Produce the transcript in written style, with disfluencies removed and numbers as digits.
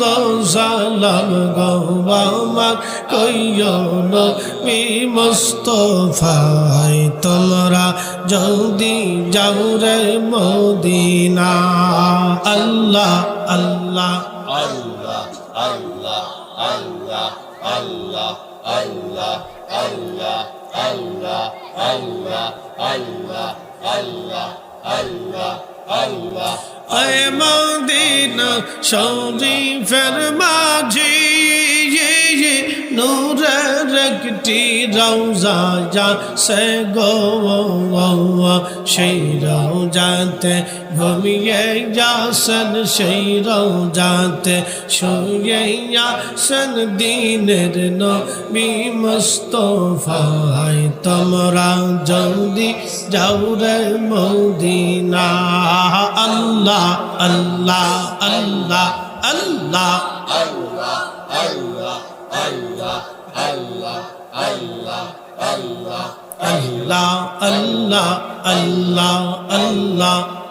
গো সালাম গো আমার কইও নবী মুস্তাফায় তোমরা জলদি যাও রে মদিনা আল্লাহ আল্লাহ আল্লাহ আল্লাহ আল্লাহ আল্লাহ আল্লাহ আল্লাহ আল্লাহ আল্লাহ আল্লাহ আল্লাহ আল্লাহ আল্লাহ এ মদিনা শরীফের মাঝি নূরের একটি রওজা যাচ্ছে গো সেই রওজাতে ঘুমিয়ে যাচ্ছেন সেই রওজাতে শুয়ে যাচ্ছেন দিনের নবী মুস্তাফায় তোমরা জলদি যাও রে মদিনা আল্লাহ আল্লাহ আল্লাহ আল্লাহ আল্লাহ আল্লাহ আল্লাহ আল্লাহ আল্লাহ আল্লাহ আল্লাহ আল্লাহ আল্লাহ আল্লাহ